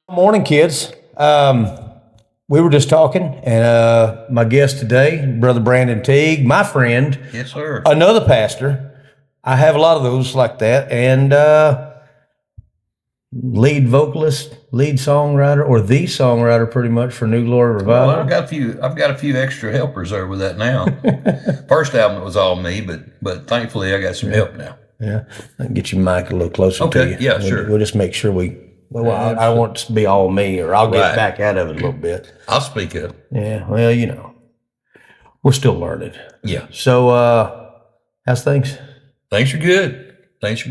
Morning, kids. We were just talking, and my guest today, Brother Brandon Teague, my friend, Yes, sir. another pastor. I have a lot of those like that, and lead vocalist, lead songwriter, or the songwriter, pretty much for New Glory Revival. Well, I've got a few extra helpers there with that now. First album it was all me, but thankfully I got some help now. Yeah, I can get your mic a little closer to you. Yeah, sure. We'll just make sure we. Well, I want it to be all me, or I'll get back out of it a little bit. I'll speak up. Yeah, well, we're still learning. Yeah. So, how's things? Things are good. God's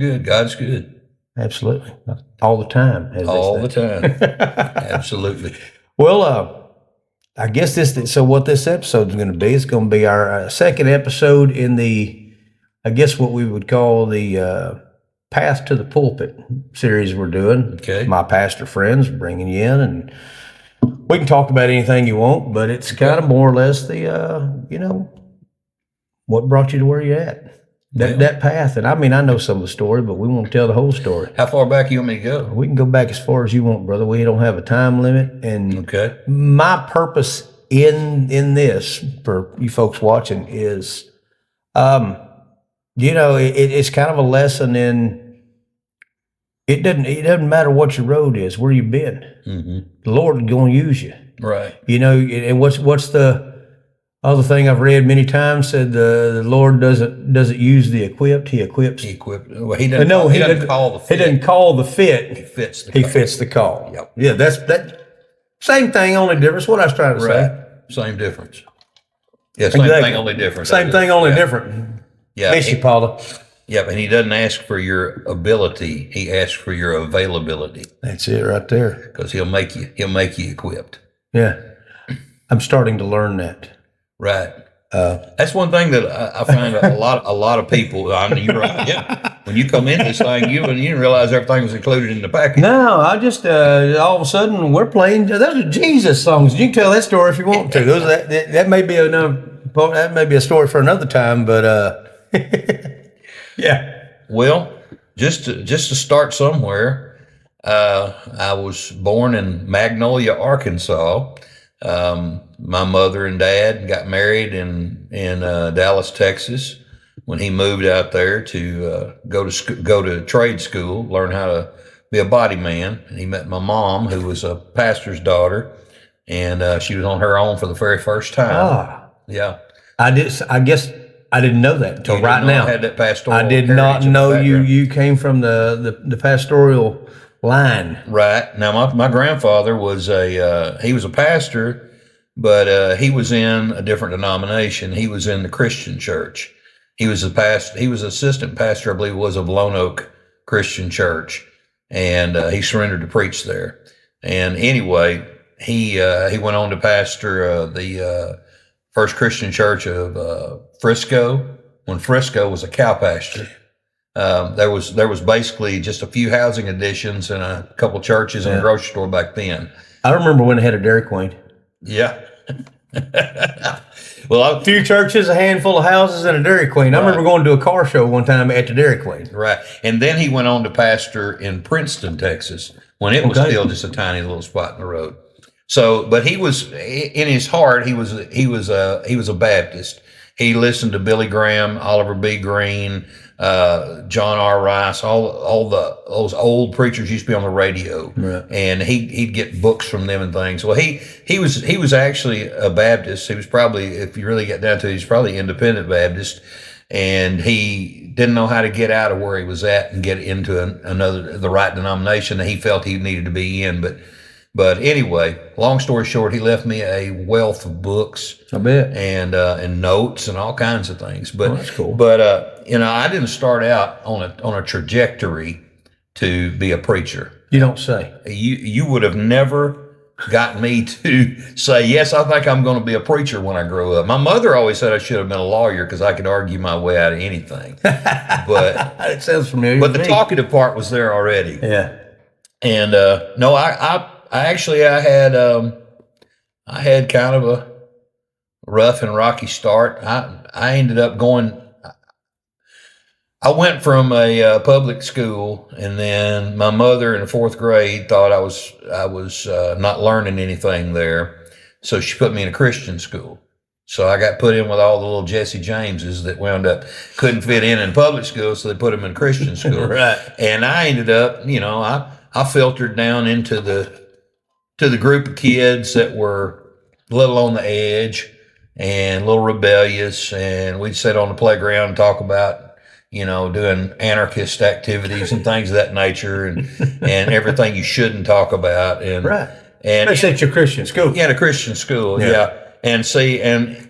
good. Absolutely. All the time. All the time. Absolutely. Well, I guess so what this episode is going to be, it's going to be our second episode in I guess what we would call the Path to the Pulpit series we're doing. Okay. My pastor friends bringing you in, and we can talk about anything you want, but it's kind of more or less what brought you to where you're at. That path. And I know some of the story, but we won't tell the whole story. How far back you want me to go? We can go back as far as you want, brother. We don't have a time limit. And my purpose in this, for you folks watching, is, it's kind of a lesson in, it doesn't matter what your road is, where you've been. Mm-hmm. The Lord is going to use you. Right. And what's the other thing I've read many times, said the Lord doesn't use the equipped, he equips. Well, he doesn't call the fit. He doesn't call the fit. He fits the call. Yep. Yeah, that's that same thing, only difference. What I was trying to say. Same difference. Yeah, same thing, only different. Same thing, only different. Yeah. Miss you, Paula. Yeah, but he doesn't ask for your ability. He asks for your availability. That's it right there. Because he'll make you equipped. Yeah. I'm starting to learn that. Right. That's one thing that I find a lot of people. You're right. Yeah. When you come in this thing, you didn't realize everything was included in the package. No, I just all of a sudden we're playing. Those are Jesus songs. You can tell that story if you want to. That may be that may be a story for another time. But yeah. Well, just to start somewhere, I was born in Magnolia, Arkansas. My mother and dad got married in Dallas, Texas, when he moved out there to go to trade school, learn how to be a body man. And he met my mom, who was a pastor's daughter, and she was on her own for the very first time. Ah, yeah. I guess I didn't know that until right now. I had that pastoral. I did not know you came from the pastoral line. Right. Now my grandfather was he was a pastor, but he was in a different denomination. He was in the Christian church. He was assistant pastor, I believe it was, of Lone Oak Christian Church, and he surrendered to preach there. And anyway, he went on to pastor the First Christian Church of Frisco, when Frisco was a cow pasture. There was basically just a few housing additions and a couple churches and a grocery store back then. I remember when they had a Dairy Queen. Yeah. Well, a few churches, a handful of houses, and a Dairy Queen. Right. I remember going to a car show one time at the Dairy Queen. Right. And then he went on to pastor in Princeton, Texas, when it was still just a tiny little spot in the road. So, but he was, in his heart, he was a Baptist. He listened to Billy Graham, Oliver B. Green, John R. Rice, those old preachers used to be on the radio, right. And he'd get books from them and things. Well, he was actually a Baptist. He was probably, if you really get down to it, he's probably independent Baptist, and he didn't know how to get out of where he was at and get into the right denomination that he felt he needed to be in, But anyway, long story short, he left me a wealth of books. I bet. And notes and all kinds of things. But that's cool. But I didn't start out on a trajectory to be a preacher. You don't say. You would have never got me to say, yes, I think I'm going to be a preacher when I grow up. My mother always said I should have been a lawyer because I could argue my way out of anything. But it sounds familiar. But the talkative part was there already. Yeah. And no, I had kind of a rough and rocky start. I ended up going. I went from a public school, and then my mother in the fourth grade thought I was not learning anything there, so she put me in a Christian school. So I got put in with all the little Jesse Jameses that wound up couldn't fit in public school, so they put them in Christian school. Right. And I ended up, I filtered down into the group of kids that were a little on the edge and a little rebellious, and we'd sit on the playground and talk about, doing anarchist activities and things of that nature, and everything you shouldn't talk about. And Right. and That's at your Christian school. yeah, the Christian school, yeah. And see, and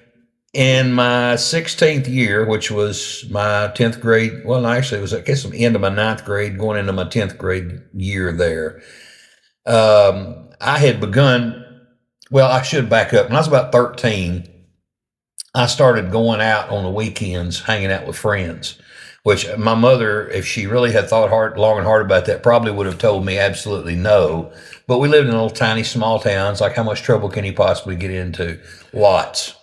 in my 16th year, which was my 10th grade, well, no, actually, it was, I guess, the end of my 9th grade, going into my 10th grade year there, I had begun, well, I should back up. When I was about 13, I started going out on the weekends, hanging out with friends, which my mother, if she really had thought long and hard about that, probably would have told me absolutely no. But we lived in little tiny small towns. Like, how much trouble can you possibly get into? Lots.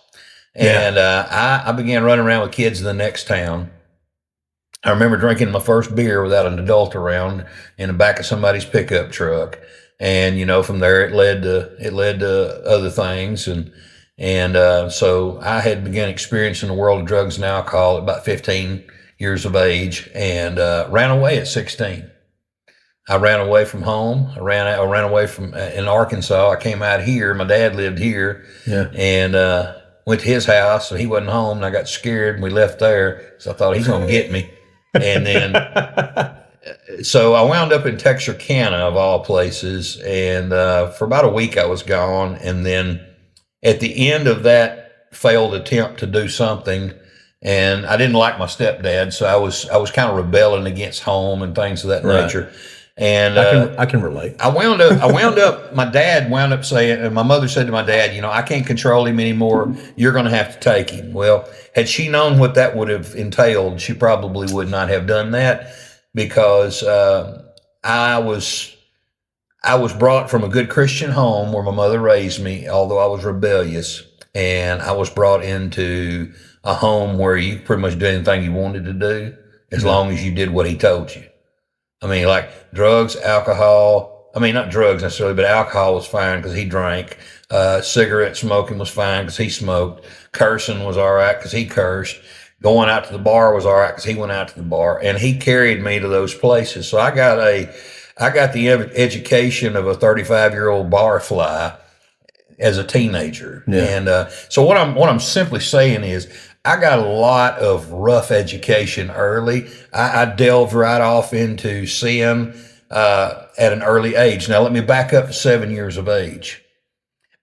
Yeah. And I began running around with kids in the next town. I remember drinking my first beer without an adult around in the back of somebody's pickup truck. And, from there it led to other things. And so I had begun experiencing the world of drugs and alcohol at about 15 years of age, and ran away at 16. I ran away from home. I ran away from in Arkansas. I came out here. My dad lived here, and went to his house. So he wasn't home, and I got scared, and we left there. So I thought, he's going to get me. And then, so I wound up in Texarkana, of all places, and for about a week I was gone. And then at the end of that failed attempt to do something, and I didn't like my stepdad, so I was kind of rebelling against home and things of that nature. And I can relate. I wound up. My dad wound up saying, and my mother said to my dad, I can't control him anymore. You're going to have to take him. Well, had she known what that would have entailed, she probably would not have done that, because I was brought from a good Christian home where my mother raised me, although I was rebellious, and I was brought into a home where you pretty much did anything you wanted to do as long as you did what he told you. I mean, like drugs, alcohol. I mean, not drugs necessarily, but alcohol was fine because he drank. Cigarette smoking was fine because he smoked. Cursing was all right because he cursed. Going out to the bar was all right because he went out to the bar. And he carried me to those places. So I got the education of a 35-year-old barfly as a teenager. Yeah. And so what I'm simply saying is, I got a lot of rough education early. I delved right off into sin at an early age. Now, let me back up to 7 years of age.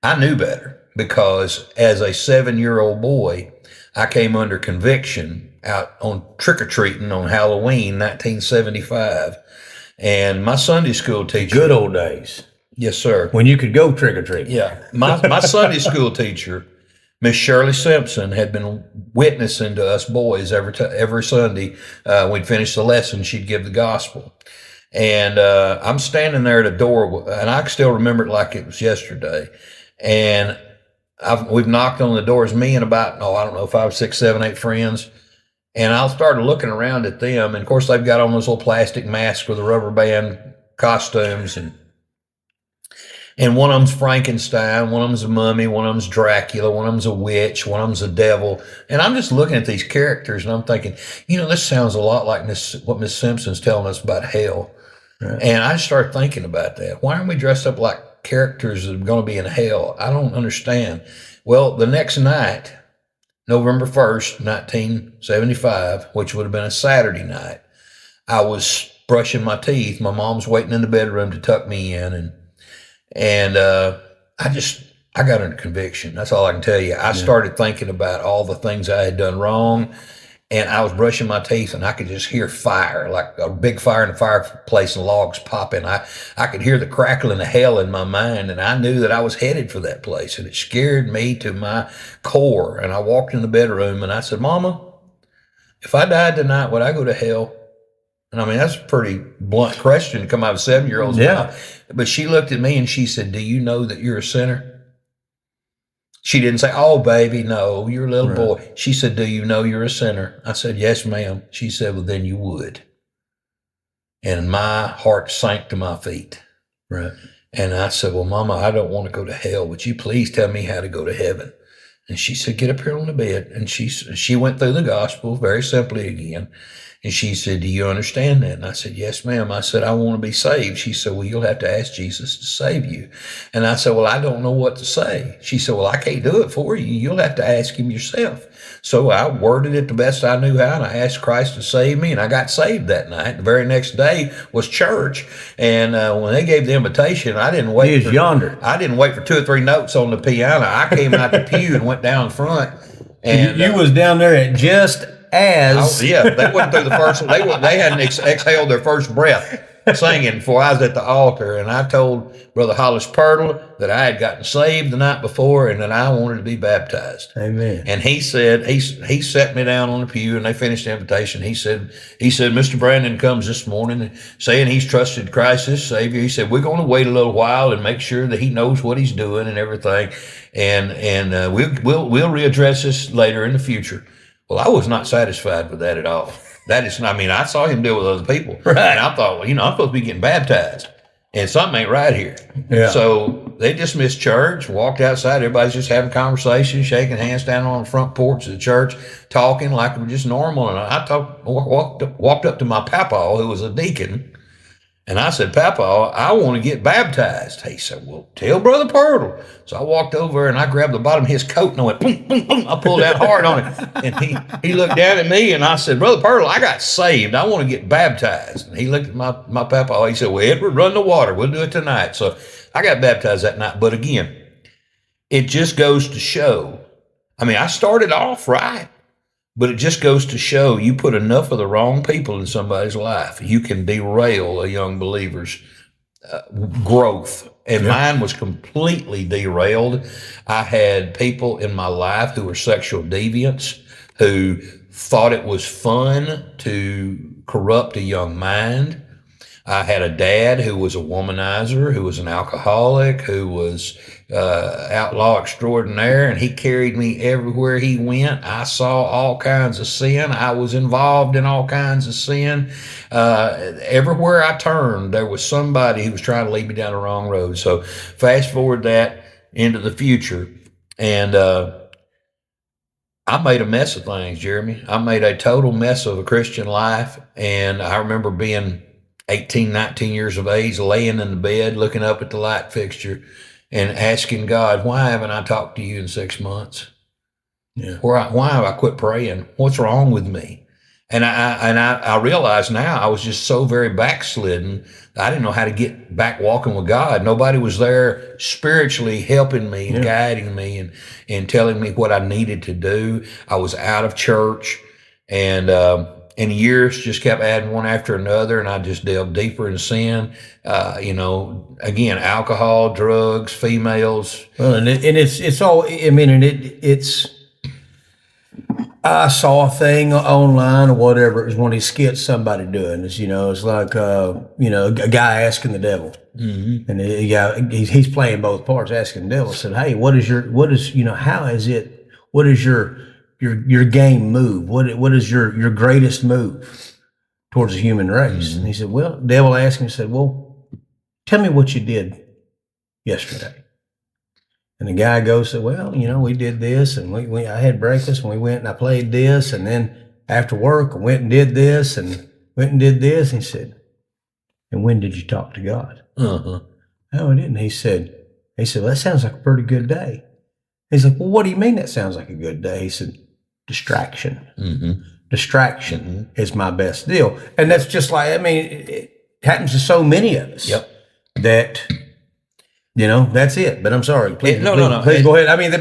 I knew better, because as a 7-year-old boy, I came under conviction out on trick-or-treating on Halloween, 1975. And my Sunday school teacher... Good old days. Yes, sir. When you could go trick-or-treating. Yeah. My Sunday school teacher, Miss Shirley Simpson, had been witnessing to us boys every Sunday. We'd finish the lesson, she'd give the gospel. And I'm standing there at a door, and I still remember it like it was yesterday. And we've knocked on the doors, me and about, I don't know, 5, 6, 7, 8 friends. And I started looking around at them. And of course, they've got on those little plastic masks with the rubber band costumes, and one of them's Frankenstein, one of them's a mummy, one of them's Dracula, one of them's a witch, one of them's a devil. And I'm just looking at these characters, and I'm thinking, this sounds a lot like what Miss Simpson's telling us about hell. Right. And I just started thinking about that. Why aren't we dressed up like characters that are going to be in hell? I don't understand. Well, the next night, November 1st, 1975, which would have been a Saturday night, I was brushing my teeth. My mom's waiting in the bedroom to tuck me in, and I got under conviction. That's all I can tell you. I started thinking about all the things I had done wrong, and I was brushing my teeth, and I could just hear fire, like a big fire in the fireplace and logs popping. I could hear the crackling of hell in my mind, and I knew that I was headed for that place, and it scared me to my core. And I walked in the bedroom, and I said, Mama, if I died tonight, would I go to hell? And I mean, that's a pretty blunt question to come out of a 7-year-old's mouth. But she looked at me and she said, do you know that you're a sinner? She didn't say, "Oh, baby, no, you're a little Right. boy." She said, "Do you know you're a sinner?" I said, "Yes, ma'am." She said, "Well, then you would." And my heart sank to my feet. Right. And I said, "Well, Mama, I don't want to go to hell. Would you please tell me how to go to heaven?" And she said, "Get up here on the bed." And she went through the gospel very simply again. And she said, "Do you understand that?" And I said, "Yes, ma'am." I said, "I want to be saved." She said, "Well, you'll have to ask Jesus to save you." And I said, "Well, I don't know what to say." She said, "Well, I can't do it for you. You'll have to ask him yourself." So I worded it the best I knew how, and I asked Christ to save me, and I got saved that night. The very next day was church, and when they gave the invitation, I didn't wait. He was yonder. I didn't wait for 2 or 3 notes on the piano. I came out the pew and went down front. And you was down there at just as. yeah, they went through the first. They hadn't exhaled their first breath singing before I was at the altar, and I told Brother Hollis Purtle that I had gotten saved the night before and that I wanted to be baptized. Amen. And he said he sat me down on the pew, and they finished the invitation. He said, "Mr. Brandon comes this morning saying he's trusted Christ as Savior." He said, "We're going to wait a little while and make sure that he knows what he's doing and everything, and we'll readdress this later in the future." Well, I was not satisfied with that at all. That is, I mean, I saw him deal with other people, right. And I thought, well, I'm supposed to be getting baptized, and something ain't right here. Yeah. So they dismissed church, walked outside. Everybody's just having conversations, shaking hands, standing on the front porch of the church, talking like it was just normal. And I walked up to my papa, who was a deacon, and I said, "Papa, I want to get baptized." He said, "Well, tell Brother Purtle." So I walked over and I grabbed the bottom of his coat and I went, boom, boom, boom. I pulled out hard on it. And he looked down at me and I said, "Brother Purtle, I got saved. I want to get baptized." And he looked at my papa. He said, "Well, Edward, run the water. We'll do it tonight." So I got baptized that night. But again, it just goes to show. I mean, I started off right. But it just goes to show you put enough of the wrong people in somebody's life, you can derail a young believer's growth. And mine was completely derailed. I had people in my life who were sexual deviants, who thought it was fun to corrupt a young mind. I had a dad who was a womanizer, who was an alcoholic, who was outlaw extraordinaire, and he carried me everywhere he went. I saw all kinds of sin. I was involved in all kinds of sin. Everywhere I turned, there was somebody who was trying to lead me down the wrong road. So fast forward that into the future, and I made a mess of things, Jeremy. I made a total mess of a Christian life, and I remember being 18, 19 years of age, laying in the bed, looking up at the light fixture and asking God, "Why haven't I talked to you in 6 months? Yeah. Why have I quit praying? What's wrong with me?" And I realized now I was just so very backslidden. I didn't know how to get back walking with God. Nobody was there spiritually helping me, and guiding me and telling me what I needed to do. I was out of church, and years just kept adding one after another, and I just delved deeper in sin. Again, alcohol, drugs, females. Well, and it's all. I mean, and it's. I saw a thing online or whatever. It was one of these skits somebody doing. It's like a guy asking the devil, and he's playing both parts, asking the devil. Said, "Hey, what is how is it? What is your game move? What is your greatest move towards the human race?" And he said, "Well," the devil asked him, he said, "Well, tell me what you did yesterday." And the guy goes, said, "Well, we did this, and I had breakfast, and we went and I played this, and then after work I went and did this, and went and did this." And he said, "And when did you talk to God?" Uh-huh. "Oh, I didn't." He said, "Well, that sounds like a pretty good day." He's like, "Well, what do you mean that sounds like a good day?" He said, "Distraction. Distraction is my best deal." And that's just like, it happens to so many of us. Yep. That, that's it. But I'm sorry. Please, No. Please go ahead. I mean,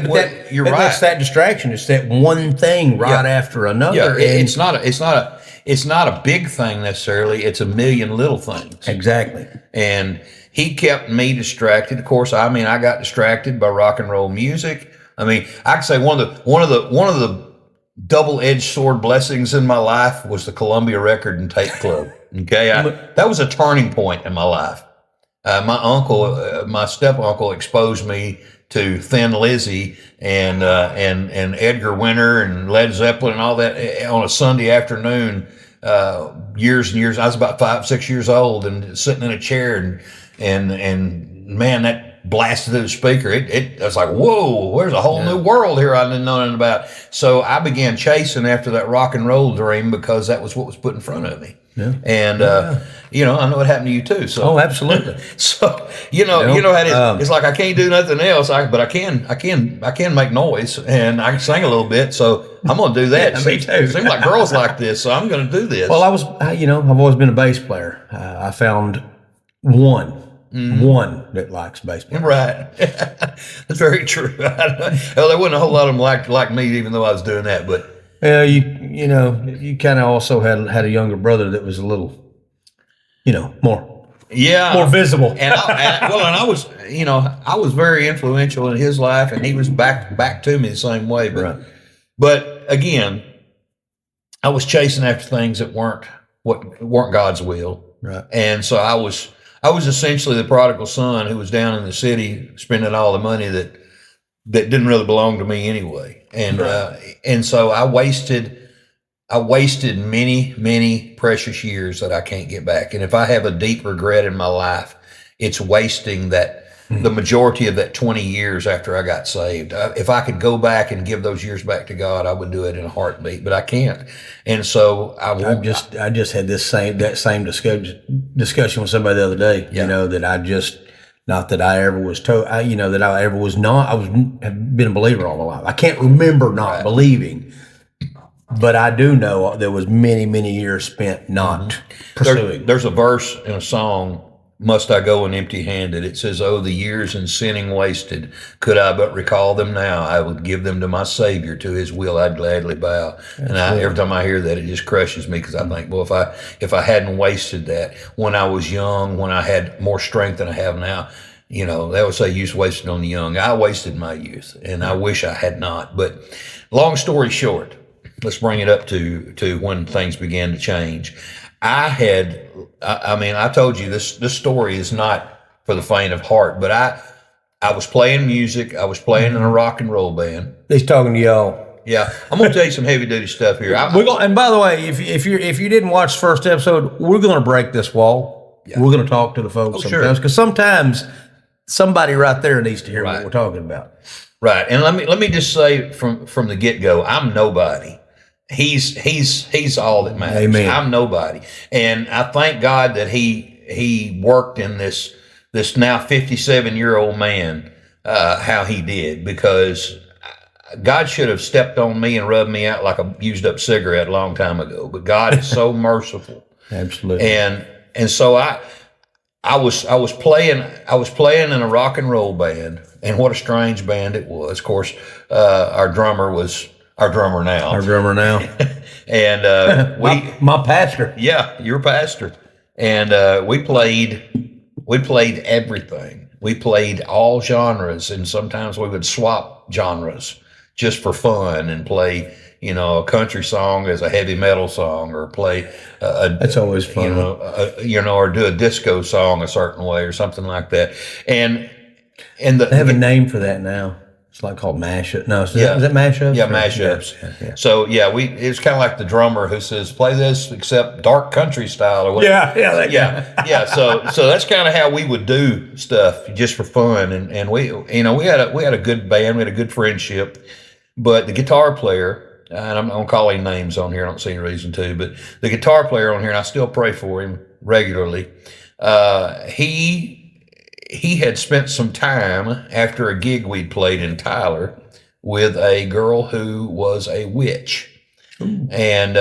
you're right. That's that distraction. It's that one thing right after another. Yeah, it's not a big thing necessarily. It's a million little things. Exactly. And he kept me distracted. Of course, I got distracted by rock and roll music. I could say one of the double-edged sword blessings in my life was the Columbia Record and Tape Club. Okay, that was a turning point in my life. My uncle, my step uncle, exposed me to Thin Lizzy and Edgar Winter and Led Zeppelin and all that on a Sunday afternoon, years and years. I was about 5, 6 years old and sitting in a chair and man, that blasted through the speaker. I was like, whoa, there's a whole new world here I didn't know nothing about. So I began chasing after that rock and roll dream because that was what was put in front of me. Yeah. And I know it happened to you too. So oh, absolutely. So you know how it's like I can't do nothing else, but I can make noise and I can sing a little bit. So I'm going to do that. Me too. It seems like girls like this, so I'm going to do this. Well, I've always been a bass player. I found one that likes bass players. Right. That's very true. Well, there wasn't a whole lot of them like me, even though I was doing that. But you kind of also had a younger brother that was a little, more visible. And I was, I was very influential in his life, and he was back to me the same way. But again, I was chasing after things that weren't God's will. Right. And so I was essentially the prodigal son who was down in the city spending all the money that didn't really belong to me anyway. And and so I wasted many, many precious years that I can't get back. And if I have a deep regret in my life, it's wasting the majority of that 20 years after I got saved. If I could go back and give those years back to God, I would do it in a heartbeat, but I can't. And so I just had that same discussion with somebody the other day. That not that I ever was told. That I ever was not. have been a believer all my life. I can't remember not believing, but I do know there was many, many years spent not pursuing. There's a verse in a song. Must I go in empty-handed? It says, oh, the years in sinning wasted. Could I but recall them now, I would give them to my Savior. To his will I'd gladly bow. And every time I hear that, it just crushes me because I think, well, if I hadn't wasted that when I was young, when I had more strength than I have now, they would say youth wasted on the young. I wasted my youth, and I wish I had not. But long story short, let's bring it up to when things began to change. I told you this story is not for the faint of heart, but I was playing music. I was playing in a rock and roll band. He's talking to y'all. Yeah, I'm going to tell you some heavy duty stuff here. And by the way, if you didn't watch the first episode, we're going to break this wall. Yeah. We're going to talk to the folks sometimes because sometimes somebody right there needs to hear what we're talking about. Right, and let me just say from the get go, I'm nobody. He's all that matters. Amen. I'm nobody. And I thank God that he worked in this now 57-year-old man, how he did, because God should have stepped on me and rubbed me out like a used up cigarette a long time ago. But God is so merciful. Absolutely. And so I was playing in a rock and roll band, and what a strange band it was. Of course, our drummer now. And my pastor. Yeah, your pastor. And we played everything. We played all genres, and sometimes we would swap genres just for fun and play, a country song as a heavy metal song, or play that's always fun. Or do a disco song a certain way or something like that. And they have a name for that now. It's like called mashup. No, is that mashups? Yeah, mashups. Yeah. So it's kind of like the drummer who says, "Play this except dark country style," or whatever. Yeah. So that's kind of how we would do stuff just for fun, and we had a good band, we had a good friendship, but the guitar player, and I'm gonna call him names on here. I don't see any reason to, but the guitar player on here, and I still pray for him regularly. He had spent some time after a gig we'd played in Tyler with a girl who was a witch. Ooh. And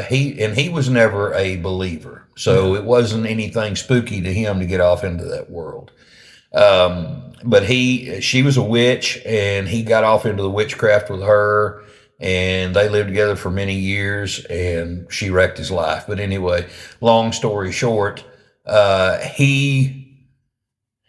he was never a believer. So it wasn't anything spooky to him to get off into that world. But she was a witch, and he got off into the witchcraft with her, and they lived together for many years, and she wrecked his life. But anyway, long story short,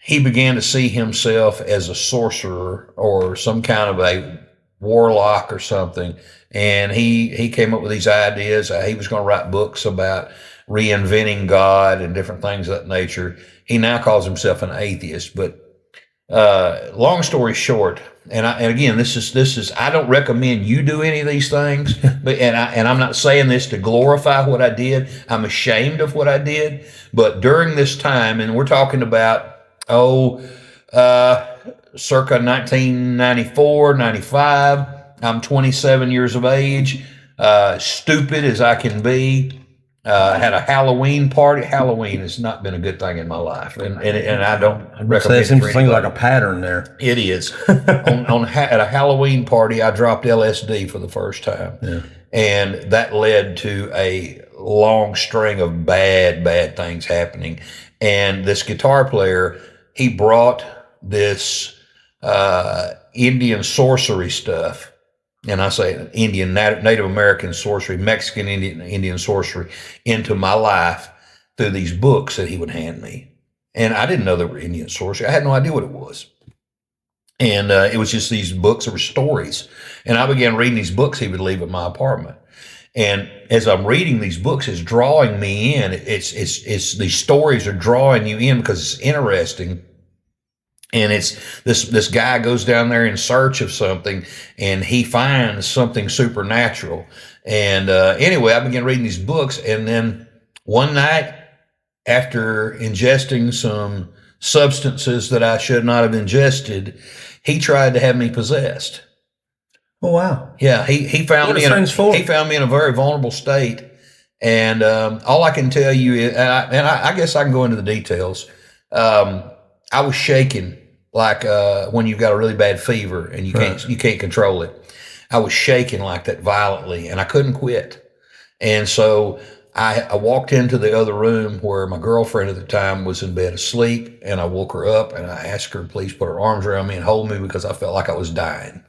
he began to see himself as a sorcerer or some kind of a warlock or something. And he came up with these ideas. He was going to write books about reinventing God and different things of that nature. He now calls himself an atheist, but long story short, and again, this is I don't recommend you do any of these things, but I'm not saying this to glorify what I did. I'm ashamed of what I did. But during this time, and we're talking about circa 1994, 95. I'm 27 years of age, stupid as I can be. Had a Halloween party. Halloween has not been a good thing in my life, and I don't recommend it. Seems like a pattern there. It is. At a Halloween party, I dropped LSD for the first time, and that led to a long string of bad things happening. And this guitar player, he brought this Indian sorcery stuff. And I say Indian, Native American sorcery, Mexican Indian sorcery into my life through these books that he would hand me. And I didn't know they were Indian sorcery. I had no idea what it was. And it was just these books that were stories. And I began reading these books he would leave at my apartment. And as I'm reading these books, it's drawing me in. It's these stories are drawing you in because it's interesting. And it's this guy goes down there in search of something, and he finds something supernatural. And anyway, I began reading these books, and then one night, after ingesting some substances that I should not have ingested, he tried to have me possessed. Oh wow! Yeah, he found me. He found me in a very vulnerable state, and all I can tell you is, I guess I can go into the details. I was shaking like when you've got a really bad fever and you can't control it. I was shaking like that violently, and I couldn't quit. And so I walked into the other room where my girlfriend at the time was in bed asleep, and I woke her up and I asked her to please put her arms around me and hold me because I felt like I was dying.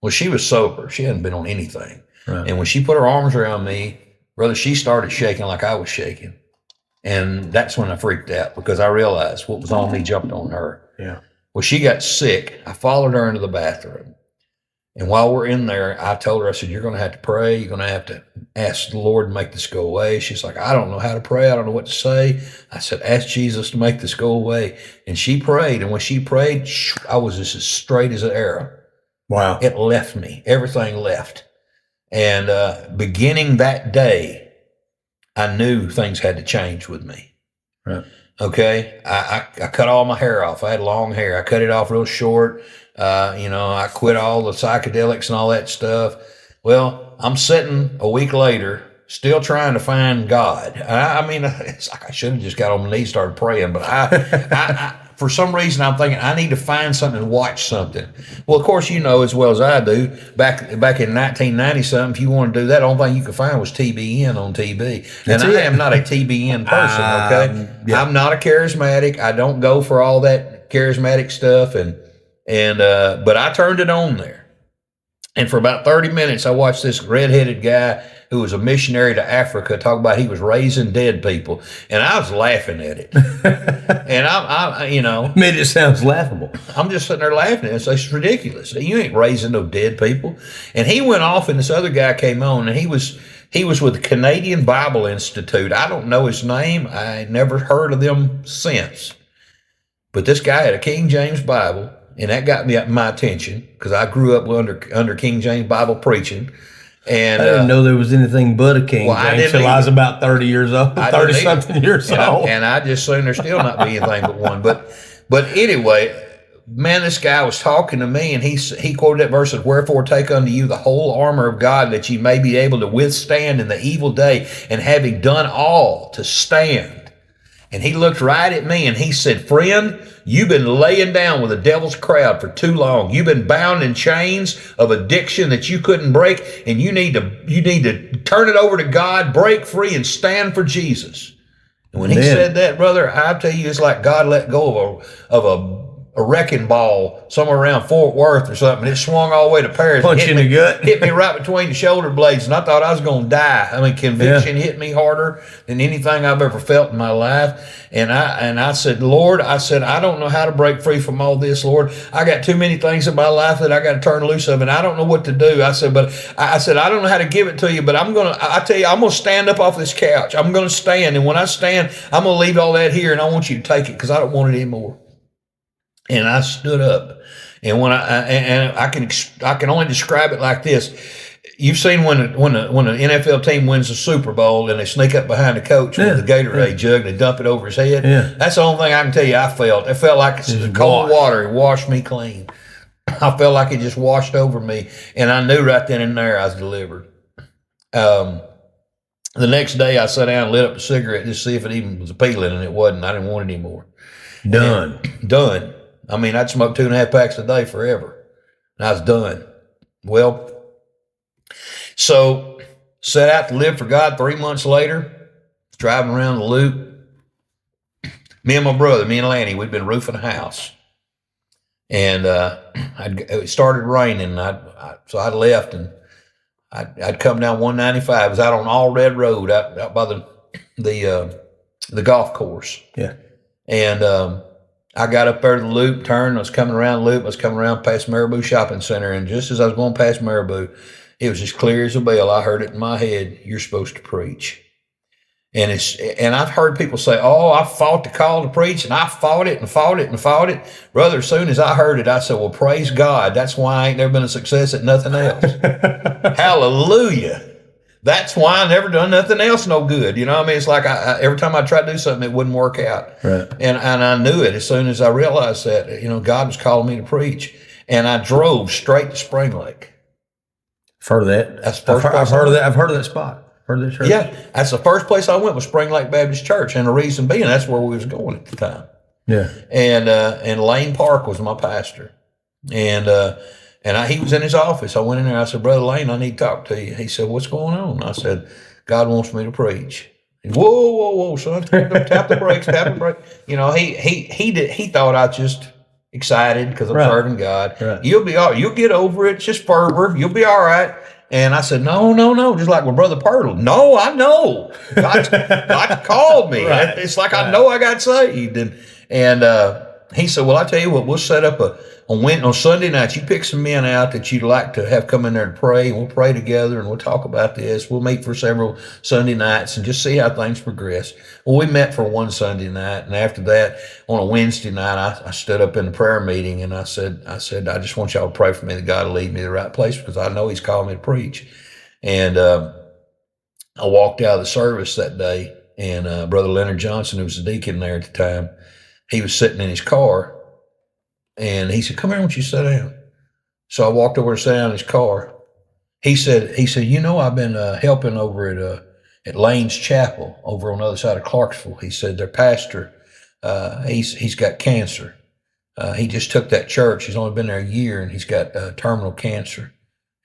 Well, she was sober. She hadn't been on anything. Right. And when she put her arms around me, brother, she started shaking like I was shaking. And that's when I freaked out because I realized what was on me jumped on her. Yeah. Well, she got sick. I followed her into the bathroom. And while we're in there, I told her, I said, you're going to have to pray. You're going to have to ask the Lord to make this go away. She's like, I don't know how to pray. I don't know what to say. I said, ask Jesus to make this go away. And she prayed. And when she prayed, I was just as straight as an arrow. Wow. It left me. Everything left. And beginning that day, I knew things had to change with me. Right. Okay. I cut all my hair off. I had long hair. I cut it off real short. I quit all the psychedelics and all that stuff. Well, I'm sitting a week later, still trying to find God. I mean, it's like I should have just got on my knees and started praying, but I for some reason, I'm thinking I need to find something and watch something. Well, of course, you know as well as I do, back in 1990-something, if you want to do that, the only thing you could find was TBN on TV. And I am not a TBN person, okay? Yeah. I'm not a charismatic. I don't go for all that charismatic stuff. But I turned it on there. And for about 30 minutes, I watched this redheaded guy who was a missionary to Africa talk about he was raising dead people. And I was laughing at it. And I made it sounds laughable. I'm just sitting there laughing at it. It's ridiculous. You ain't raising no dead people. And he went off, and this other guy came on, and he was with the Canadian Bible Institute. I don't know his name. I never heard of them since. But this guy had a King James Bible. And that got me my attention because I grew up under King James Bible preaching. And I didn't know there was anything but a King James until I was about 30 years old, 30-something years old. And I just assumed there still not be anything but one. But anyway, man, this guy was talking to me, and he quoted that verse of, wherefore take unto you the whole armor of God, that ye may be able to withstand in the evil day, and having done all to stand. And he looked right at me and he said, friend, you've been laying down with the devil's crowd for too long. You've been bound in chains of addiction that you couldn't break, and you need to turn it over to God, break free, and stand for Jesus. And when he said that, brother, I tell you, it's like God let go of a wrecking ball somewhere around Fort Worth or something. It swung all the way to Paris. Punch in the gut. Hit me right between the shoulder blades, and I thought I was going to die. I mean, conviction hit me harder than anything I've ever felt in my life. And I said, Lord, I don't know how to break free from all this, Lord. I got too many things in my life that I got to turn loose of, and I don't know what to do. I said, I don't know how to give it to you, but I'm going to stand up off this couch. I'm going to stand, and when I stand, I'm going to leave all that here, and I want you to take it because I don't want it anymore. And I stood up, and when I can only describe it like this. You've seen when an NFL team wins the Super Bowl and they sneak up behind the coach with the Gatorade jug and they dump it over his head. Yeah. That's the only thing I can tell you I felt. It felt like cold water. It washed me clean. I felt like it just washed over me, and I knew right then and there I was delivered. The next day I sat down and lit up a cigarette just to see if it even was appealing, and it wasn't. I didn't want it anymore. Done. Done. I mean, I'd smoke 2.5 packs a day forever, and I was done. Well, so set out to live for God. 3 months later, driving around the loop. Me and my brother, me and Lanny, we'd been roofing a house. And it started raining. So I left, and I'd come down 195. It was out on All Red Road, out by the golf course. Yeah. And I got up there to the loop, turned. I was coming around the loop. I was coming around past Marabou Shopping Center, and just as I was going past Marabou, it was as clear as a bell. I heard it in my head. You're supposed to preach. And I've heard people say, oh, I fought the call to preach, and I fought it and fought it and fought it. Brother, as soon as I heard it, I said, well, praise God. That's why I ain't never been a success at nothing else. Hallelujah. That's why I never done nothing else no good. You know what I mean? It's like every time I tried to do something, it wouldn't work out. Right. And I knew it as soon as I realized that, God was calling me to preach. And I drove straight to Spring Lake. I've heard of that. That's the first I've heard of that. I've heard of that spot. Heard of that church. Yeah, that's the first place I went was Spring Lake Baptist Church, and the reason being that's where we was going at the time. Yeah. And Lane Park was my pastor, and he was in his office. I went in there. I said, Brother Lane, I need to talk to you. He said, what's going on? I said, God wants me to preach. He, whoa, son, tap the brakes, tap the brakes. He thought I was just excited because I'm serving God. Right. You'll be all. You'll get over it. It's just fervor. You'll be all right. And I said, no, just like with Brother Pirtle. No, I know. God called me. Right. It's like I know I got saved. And he said, well, I tell you what, we'll set up on Sunday nights. You pick some men out that you'd like to have come in there and pray. And we'll pray together and we'll talk about this. We'll meet for several Sunday nights and just see how things progress. Well, we met for one Sunday night. And after that, on a Wednesday night, I stood up in the prayer meeting and I said, I just want y'all to pray for me that God will lead me to the right place because I know he's called me to preach. And I walked out of the service that day, and Brother Leonard Johnson, who was the deacon there at the time, he was sitting in his car. And he said, come here, I want you to sit down. So I walked over and sat down in his car. He said, I've been helping over at Lane's Chapel over on the other side of Clarksville. He said, their pastor, he's got cancer. He just took that church. He's only been there a year, and he's got terminal cancer.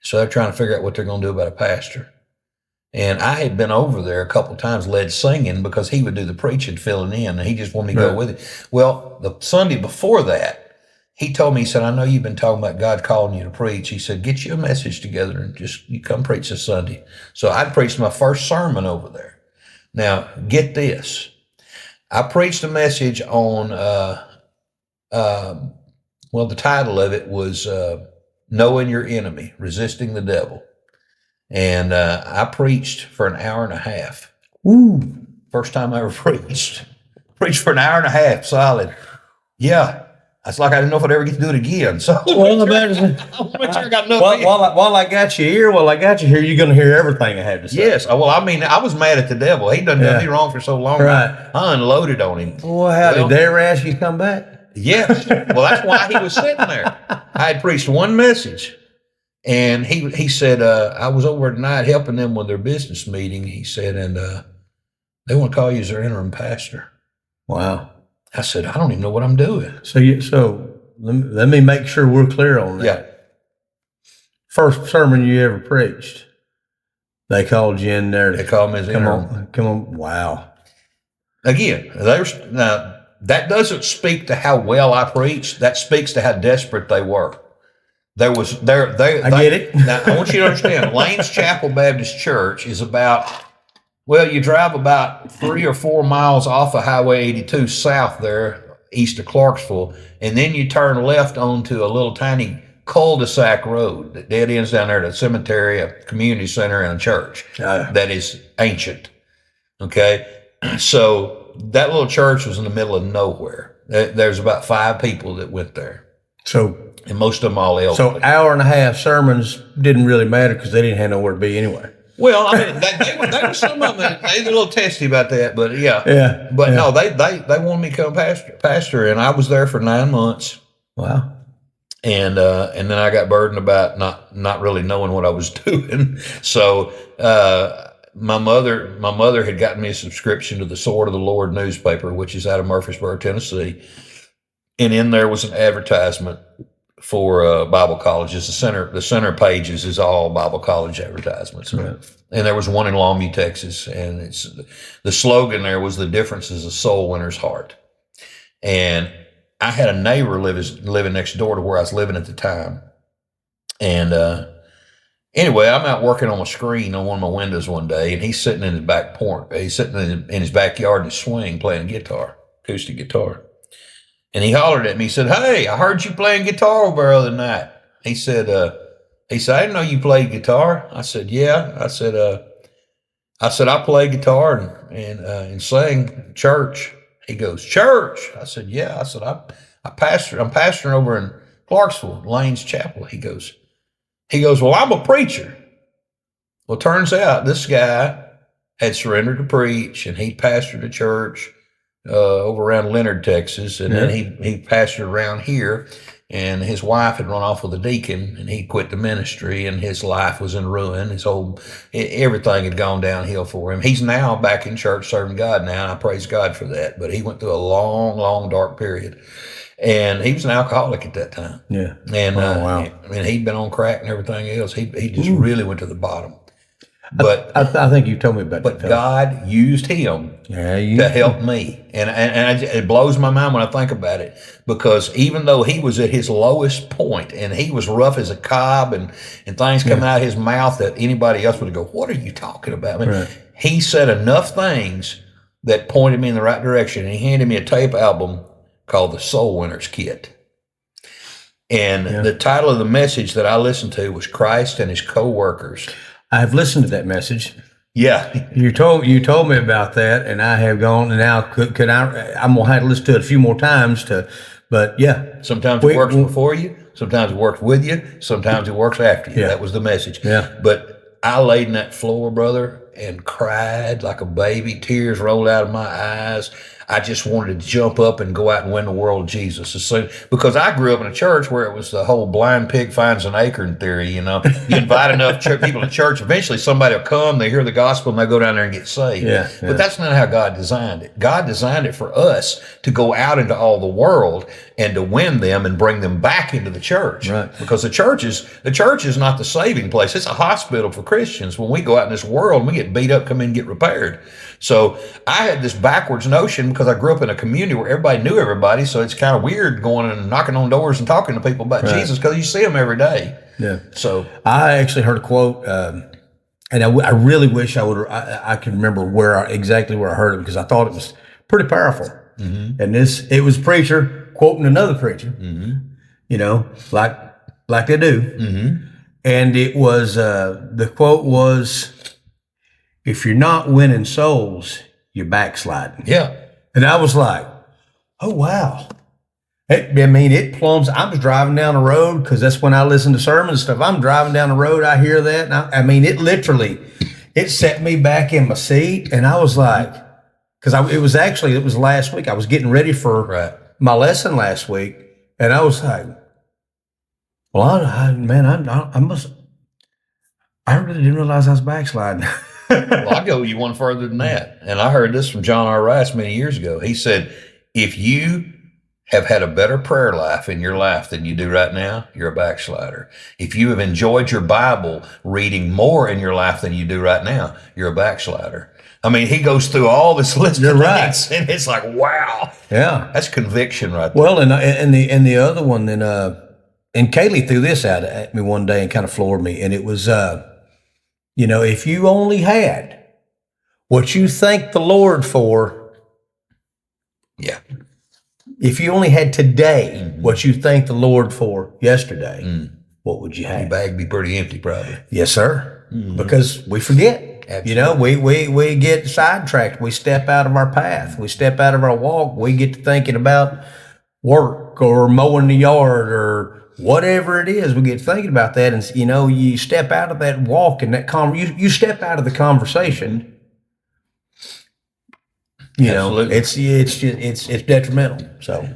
So they're trying to figure out what they're going to do about a pastor. And I had been over there a couple of times, led singing, because he would do the preaching, filling in, and he just wanted me to go with it. Well, the Sunday before that, he told me, he said, I know you've been talking about God calling you to preach. He said, get you a message together and you come preach this Sunday. So I preached my first sermon over there. Now, get this. I preached a message on, the title of it was Knowing Your Enemy, Resisting the Devil. And I preached for an hour and a half. Woo. First time I ever preached. Preached for an hour and a half, solid. Yeah. It's like I didn't know if I'd ever get to do it again. So well, I got enough. While I got you here, you're going to hear everything I have to say. Yes. Well, I mean, I was mad at the devil. He done me wrong for so long. Right. I unloaded on him. Well, did they ever ask you to come back? Yes. Well, that's why he was sitting there. I had preached one message, and he said, I was over tonight helping them with their business meeting. He said, and they want to call you as their interim pastor. Wow. I said, I don't even know what I'm doing. So let me make sure we're clear on that. Yeah. First sermon you ever preached, they called you in there. They called me as interim. Come on. Wow. Again, now that doesn't speak to how well I preached. That speaks to how desperate they were. I get it. Now I want you to understand, Lane's Chapel Baptist Church is about. Well, you drive about 3 or 4 miles off of Highway 82 south there, east of Clarksville, and then you turn left onto a little tiny cul-de-sac road that dead ends down there at a cemetery, a community center, and a church that is ancient. Okay? So that little church was in the middle of nowhere. There's about 5 people that went there, So and most of them all elderly. So hour and a half sermons didn't really matter because they didn't have nowhere to be anyway. Well, I mean, they were some of them. They were a little testy about that, but yeah. But yeah. no, they wanted me to become pastor, and I was there for 9 months. Wow. And then I got burdened about not really knowing what I was doing. So my mother had gotten me a subscription to the Sword of the Lord newspaper, which is out of Murfreesboro, Tennessee, and in there was an advertisement for Bible colleges. The center pages is all Bible college advertisements. Right. And there was one in Longview, Texas, and the slogan there was, "The difference is a soul winner's heart." And I had a neighbor living next door to where I was living at the time. And anyway, I'm out working on a screen on one of my windows one day, and he's sitting in his back porch. He's sitting in his backyard in his swing playing guitar, acoustic guitar. And he hollered at me. He said, "Hey, I heard you playing guitar over the other night." He said, "I didn't know you played guitar." I said, "Yeah." I said, "I play guitar and sing church." He goes, "Church?" I said, "Yeah." I said, I'm pastoring over in Clarksville, Lane's Chapel." He goes, "Well, I'm a preacher." Well, turns out this guy had surrendered to preach, and he pastored a church over around Leonard, Texas, and then he pastored around here, and his wife had run off with a deacon, and he quit the ministry, and his life was in ruin. Everything had gone downhill for him. He's now back in church serving God now, and I praise God for that. But he went through a long, long, dark period, and he was an alcoholic at that time. Yeah, and wow. And he'd been on crack and everything else. He just really went to the bottom. But I think you told me about that. But God used him to help me, and it blows my mind when I think about it, because even though he was at his lowest point and he was rough as a cob and things coming out of his mouth that anybody else would go, "What are you talking about?" He said enough things that pointed me in the right direction, and he handed me a tape album called the Soul Winners Kit. And the title of the message that I listened to was "Christ and His Co-Workers." I've listened to that message. Yeah, you told me about that, and I have gone. And now, could I? I'm gonna have to listen to it a few more times. But yeah, sometimes it works before you, sometimes it works with you, sometimes it works after you. Yeah. That was the message. Yeah. But I laid in that floor, brother, and cried like a baby. Tears rolled out of my eyes. I just wanted to jump up and go out and win the world of Jesus because I grew up in a church where it was the whole blind pig finds an acorn theory. You invite enough people to church, eventually somebody will come, they hear the gospel, and they go down there and get saved. But that's not how God designed it. God designed it for us to go out into all the world and to win them and bring them back into the church. Right. Because the church is not the saving place. It's a hospital for Christians. When we go out in this world and we get beat up, come in and get repaired. So I had this backwards notion because I grew up in a community where everybody knew everybody. So it's kind of weird going and knocking on doors and talking to people about Jesus because you see them every day. Yeah. So I actually heard a quote, and I really wish I could remember exactly where I heard it, because I thought it was pretty powerful. Mm-hmm. And it was a preacher quoting another preacher, like they do. Mm-hmm. And it was, the quote was, "If you're not winning souls, you're backsliding." Yeah. And I was like, oh, wow. It plums. I was driving down the road, because that's when I listen to sermons and stuff. I'm driving down the road, I hear that. And it set me back in my seat. And I was like, because it was last week. I was getting ready for my lesson last week. And I was like, well, I really didn't realize I was backsliding. Well, I'll go you one further than that. And I heard this from John R. Rice many years ago. He said, if you have had a better prayer life in your life than you do right now, you're a backslider. If you have enjoyed your Bible reading more in your life than you do right now, you're a backslider. I mean, he goes through all this list of things, and it's like, wow. Yeah. That's conviction right there. Well, and the other one, then, and Kaylee threw this out at me one day and kind of floored me. And it was, if you only had what you thank the Lord for. Yeah. If you only had today what you thank the Lord for yesterday, what would you have? Your bag would be pretty empty, probably. Yes, sir. Mm-hmm. Because we forget. Absolutely. We get sidetracked. We step out of our path. We step out of our walk. We get to thinking about work or mowing the yard or whatever it is, we get thinking about that, and you step out of that walk and that you step out of the conversation. Absolutely. It's detrimental.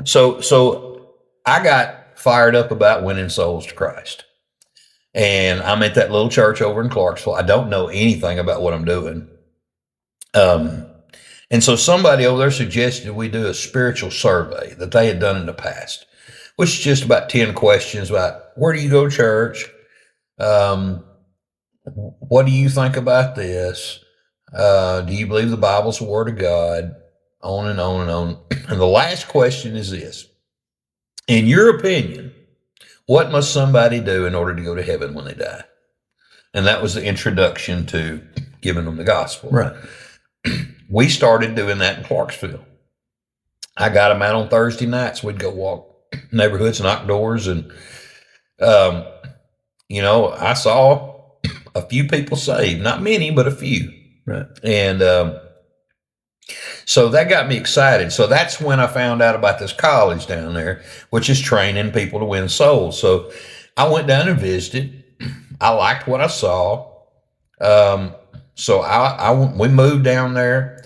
So I got fired up about winning souls to Christ. And I'm at that little church over in Clarksville. I don't know anything about what I'm doing. And so somebody over there suggested we do a spiritual survey that they had done in the past, which is just about 10 questions about where do you go to church? What do you think about this? Do you believe the Bible's the Word of God? On and on and on. And the last question is this. In your opinion, what must somebody do in order to go to heaven when they die? And that was the introduction to giving them the gospel. Right. We started doing that in Clarksville. I got them out on Thursday nights. We'd go walk neighborhoods, knock doors, and I saw a few people saved. Not many, but a few. Right. And so that got me excited. So that's when I found out about this college down there, which is training people to win souls. So I went down and visited. I liked what I saw. So we moved down there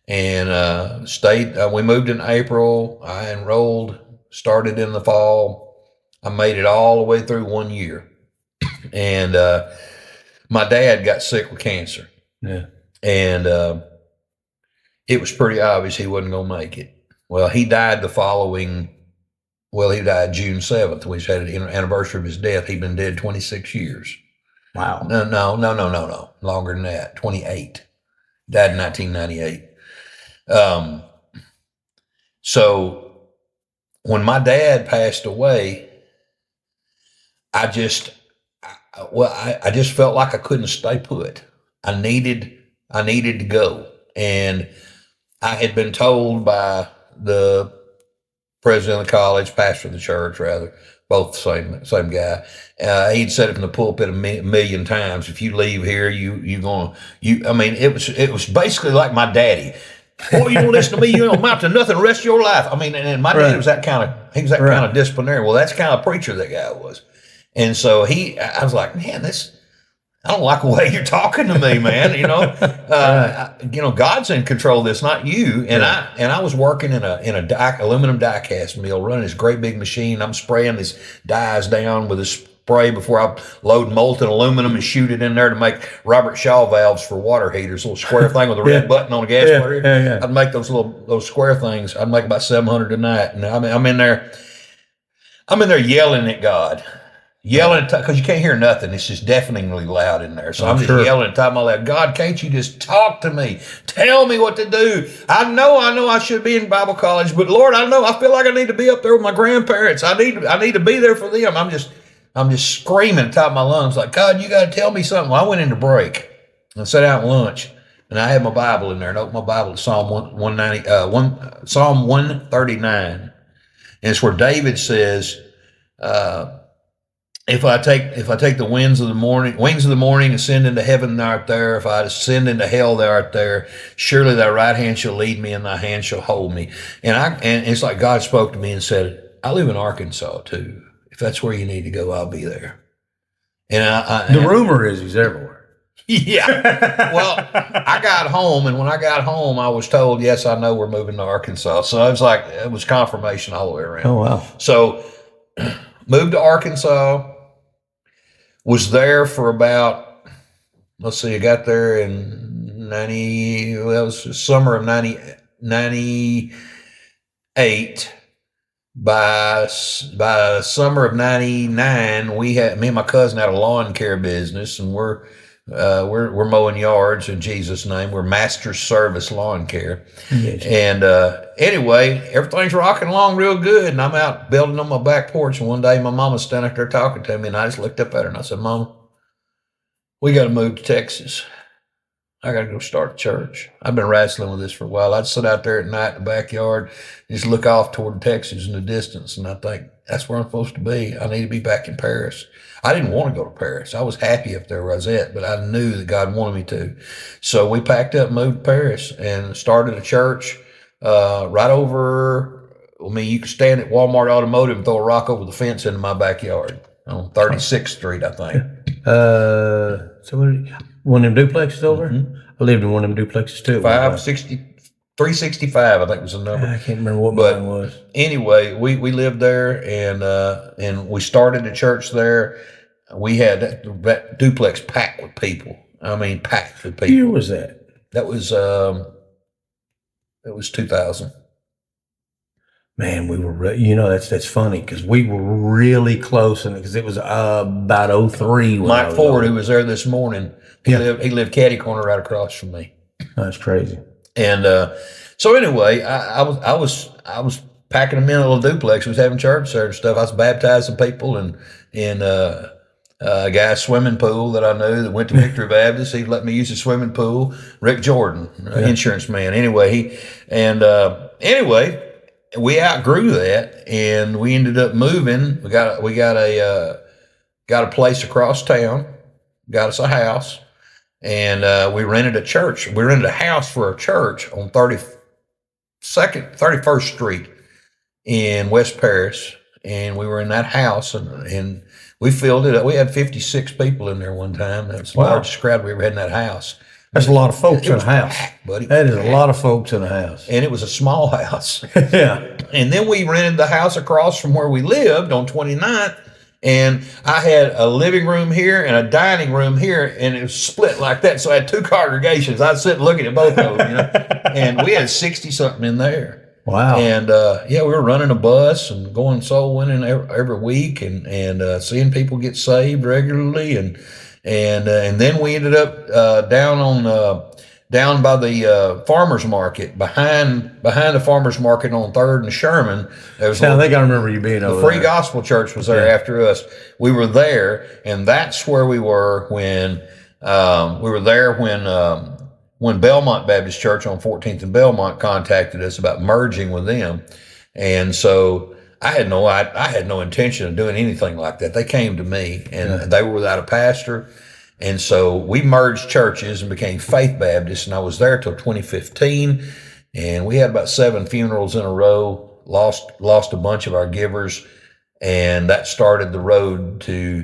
and stayed. We moved in April. I enrolled, started in the fall. I made it all the way through 1 year. And my dad got sick with cancer. Yeah. And it was pretty obvious he wasn't going to make it. Well, he died June 7th, which had an anniversary of his death. He'd been dead 26 years. Wow. No. Longer than that, 28. Died in 1998. So when my dad passed away, I just felt like I couldn't stay put. I needed to go. And I had been told by the president of the college, pastor of the church, rather, both the same guy. He'd said it in the pulpit a million times. If you leave here, it was basically like my daddy. Boy, you don't listen to me, you don't amount to nothing the rest of your life. And my dad was that kind of disciplinarian. Well, that's the kind of preacher that guy was. And so I was like, man, I don't like the way you're talking to me, man. God's in control of this, not you. And I was working in a aluminum die cast mill, running this great big machine. I'm spraying these dies down with a spray before I load molten aluminum and shoot it in there to make Robert Shaw valves for water heaters. A little square thing with a red button on a gas motor. Yeah. I'd make those square things. I'd make about 700 a night. And I'm in there yelling at God. Yelling because you can't hear nothing. It's just deafeningly loud in there. So I'm just yelling at top of my loud. God, can't you just talk to me? Tell me what to do. I know I should be in Bible college, but Lord, I feel like I need to be up there with my grandparents. I need to be there for them. I'm just screaming at top of my lungs like, God, you got to tell me something. Well, I went into break and sat out at lunch, and I had my Bible in there, and opened my Bible to Psalm 139, and it's where David says, If I take the wings of the morning, ascend into heaven, thou art there. If I ascend into hell, thou art there. Surely thy right hand shall lead me, and thy hand shall hold me. And it's like God spoke to me and said, I live in Arkansas too. If that's where you need to go, I'll be there. And the rumor is he's everywhere. Yeah. Well, I got home, and when I got home, I was told, yes, I know we're moving to Arkansas. So it was confirmation all the way around. Oh, wow. So moved to Arkansas. Was there for about, I got there in it was summer of 98. By summer of 99, me and my cousin had a lawn care business, and we're mowing yards in Jesus' name. We're Master Service Lawn Care. Yes. And anyway, everything's rocking along real good, and I'm out building on my back porch, and one day my mama's standing up there talking to me, and I just looked up at her and I said, Mama, we got to move to Texas. I got to go start a church. I've been wrestling with this for a while. I'd sit out there at night in the backyard and just look off toward Texas in the distance, and I think, that's where I'm supposed to be. I need to be back in Paris. I didn't want to go to Paris. I was happy up there where I was at, but I knew that God wanted me to. So we packed up, moved to Paris, and started a church right over I mean, you could stand at Walmart Automotive and throw a rock over the fence into my backyard on 36th Street, I think. So one of them duplexes over there? I lived in one of them duplexes too. 365, I think was the number. I can't remember what mine was. Anyway, we lived there, and we started a church there. We had that duplex packed with people. I mean, packed with people. What year was that? That was 2000. Man, we were, that's funny because we were really close, and because it was about 03. Mike Ford, who was there this morning, he lived catty corner right across from me. That's crazy. And so anyway, I was packing them in a little duplex. We was having church there and stuff. I was baptizing people and a guy's swimming pool that I knew that went to Victory Baptist. He let me use his swimming pool. Rick Jordan, insurance man. Anyway, we outgrew that, and we ended up moving. We got a place across town, got us a house, and we rented a church. We rented a house for a church on 31st Street in West Paris, and we were in that house, and we filled it up. We had 56 people in there one time. That was the largest crowd we ever had in that house. That's a lot of folks in a house. Packed, buddy. That is a lot of folks in a house. And it was a small house. Yeah. And then we rented the house across from where we lived on 29th. And I had a living room here and a dining room here, and it was split like that. So I had two congregations. I'd sit looking at both of them, and we had 60 something in there. Wow. And we were running a bus and going soul winning every week, and seeing people get saved regularly, and then we ended up down by the farmers market, behind the farmers market on 3rd and Sherman. I think I remember you being over there. The Free Gospel Church was there after us. We were there, and that's where we were when when Belmont Baptist Church on 14th and Belmont contacted us about merging with them. And so I had no intention of doing anything like that. They came to me, and they were without a pastor. And so we merged churches and became Faith Baptist, and I was there till 2015. And we had about 7 funerals in a row, lost a bunch of our givers, and that started the road to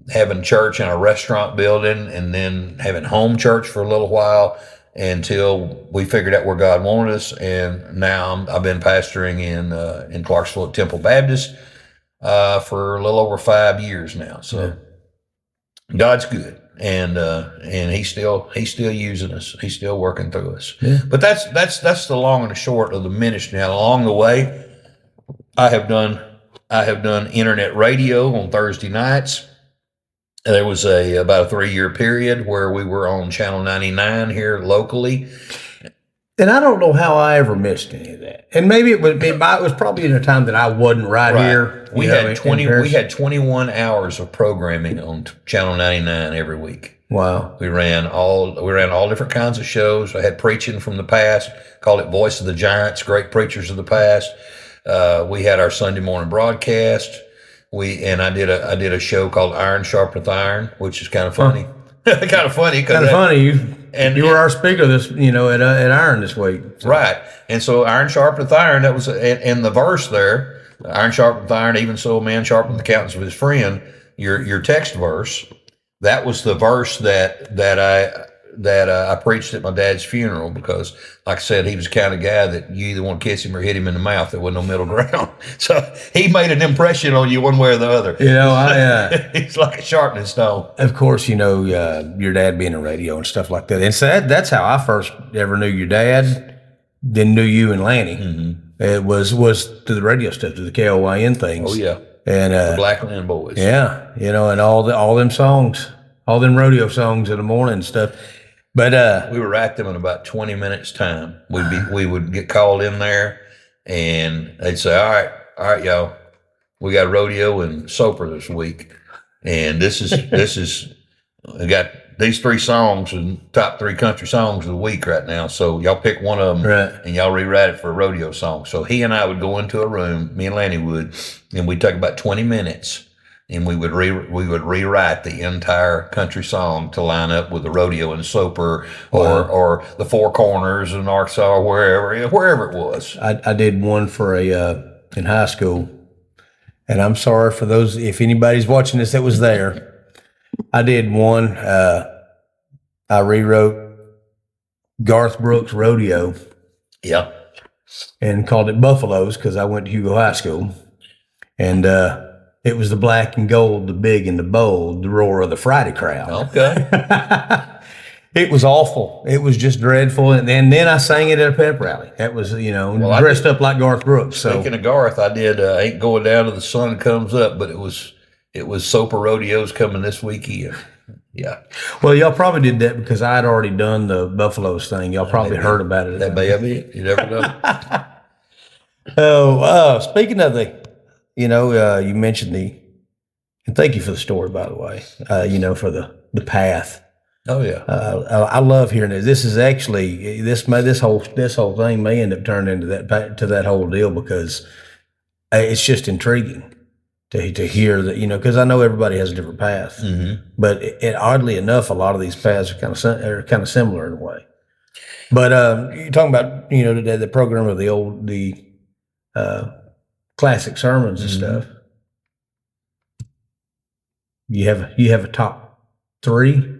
having church in a restaurant building, and then having home church for a little while until we figured out where God wanted us. And now I've been pastoring in Clarksville at Temple Baptist for a little over 5 years now. So God's good, and He's still using us. He's still working through us. Yeah. But that's the long and the short of the ministry. Now, along the way, I have done internet radio on Thursday nights. There was about a 3-year period where we were on Channel 99 here locally. And I don't know how I ever missed any of that. And maybe it was probably in a time that I wasn't right here. We had 21 hours of programming on Channel 99 every week. Wow. We ran all different kinds of shows. I had preaching from the past, called it Voice of the Giants, great preachers of the past. We had our Sunday morning broadcast. I did a show called Iron Sharpeneth Iron, which is kind of funny. Kind of funny. You were our speaker at Iron this week. So. Right. And so Iron Sharpeneth Iron, that was in the verse there, Iron Sharpeneth Iron, even so a man sharpeneth the countenance of his friend, your text verse, that was the verse that I preached at my dad's funeral, because, like I said, he was the kind of guy that you either want to kiss him or hit him in the mouth. There wasn't no middle ground. So he made an impression on you one way or the other. He's like a sharpening stone. Of course, your dad being a radio and stuff like that. And so that's how I first ever knew your dad, then knew you and Lanny. Mm-hmm. It was to the radio stuff, to the KOYN things. Oh, yeah. And the Blackland Boys. Yeah. And all them songs, all them rodeo songs in the morning and stuff. But we would write them in about 20 minutes time. We would get called in there, and they'd say, all right, y'all, we got a rodeo in Soper this week, and this is we got these 3 songs and top 3 country songs of the week right now. So y'all pick one of them, right, and y'all rewrite it for a rodeo song. So he and I would go into a room, me and Lanny would, and we'd take about 20 minutes and we would rewrite the entire country song to line up with the rodeo in Soper or the Four Corners in Arkansas, or wherever it was. I did one for in high school, and I'm sorry for those, if anybody's watching this that was there. I did one. I rewrote Garth Brooks' Rodeo. Yeah. And called it Buffaloes because I went to Hugo High School. And it was the black and gold, the big and the bold, the roar of the Friday crowd. Okay. It was awful. It was just dreadful. And then I sang it at a pep rally. That was, dressed up like Garth Brooks. So speaking of Garth, I did Ain't Going Down Till the Sun Comes Up, but it was Soper Rodeos coming this weekend. Yeah. Well, y'all probably did that because I had already done the Buffaloes thing. Y'all probably heard about it. That may have been. You never know. Speaking of you mentioned and thank you for the story, by the way, for the path. Oh yeah. I love hearing this. This is actually, this whole thing may end up turning into that whole deal because it's just intriguing to hear that, because I know everybody has a different path, but oddly enough, a lot of these paths are kind of similar in a way. But you're talking about the program of the classic sermons and stuff. You have a top three,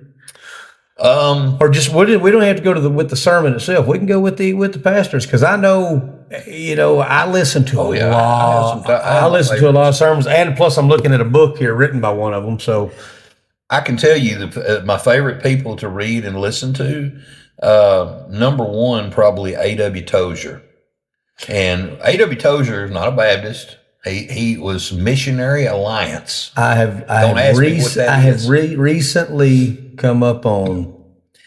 or just we don't have to go with the sermon itself. We can go with the pastors because I know. I listen to a lot. I listen to a lot of sermons, and plus, I'm looking at a book here written by one of them. So, I can tell you my favorite people to read and listen to. Number one, probably A.W. Tozier, and A.W. Tozier is not a Baptist. He was Missionary Alliance. I have recently come up on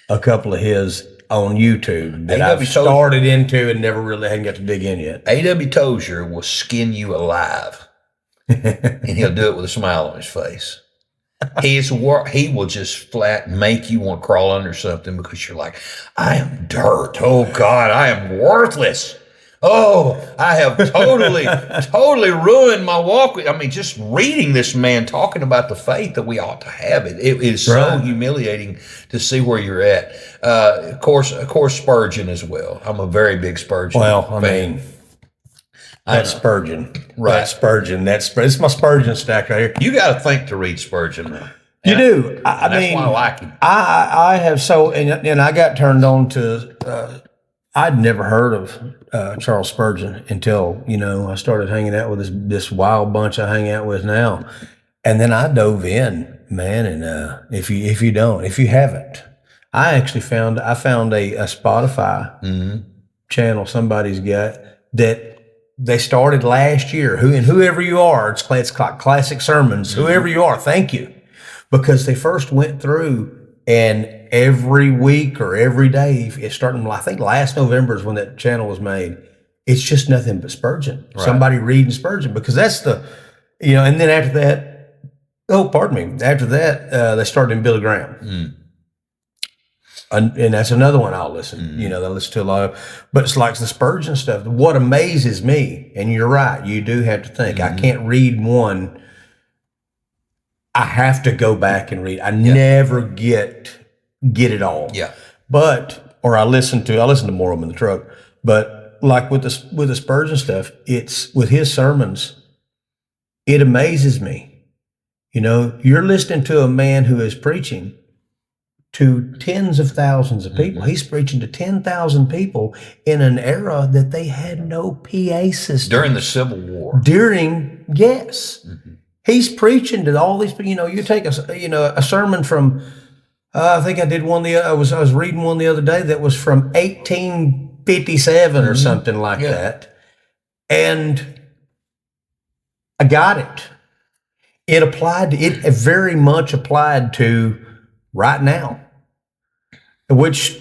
a couple of his on YouTube that I've started into and never really hadn't got to dig in yet. A.W. Tozier will skin you alive, and he'll do it with a smile on his face. He will just flat make you want to crawl under something because you're like, I am dirt. Oh God, I am worthless. Oh, I have totally ruined my walk. Just reading this man talking about the faith that we ought to have. It is so humiliating to see where you're at. Of course, Spurgeon as well. I'm a very big Spurgeon fan. That's Spurgeon. Right. That's Spurgeon. It's my Spurgeon stack right here. You got to think to read Spurgeon, though. You do. That's why I like him. I have and I got turned on to. I'd never heard of Charles Spurgeon until I started hanging out with this wild bunch I hang out with now, and then I dove in, man. And if you haven't, I found a Spotify channel somebody's got that they started last year. Whoever you are, it's like classic sermons. Whoever you are, thank you, because they first went through. And every week or every day, it's starting, I think last November is when that channel was made. It's just nothing but Spurgeon. Right. Somebody reading Spurgeon, because that's and then after that, after that, they started in Billy Graham. And that's another one I'll listen. I listen to a lot of, but it's like the Spurgeon stuff. What amazes me, and you're right, you do have to think. I can't read one. I have to go back and read. I never get it all. Yeah. Or I listen to more of them in the truck. But like with the Spurgeon stuff, it's with his sermons, it amazes me. You're listening to a man who is preaching to tens of thousands of people. He's preaching to 10,000 people in an era that they had no PA system. During the Civil War. Yes. He's preaching to all these people. You take a sermon from, I think I did one I was reading one the other day that was from 1857 or something like that. And I got it. It very much applied to right now, which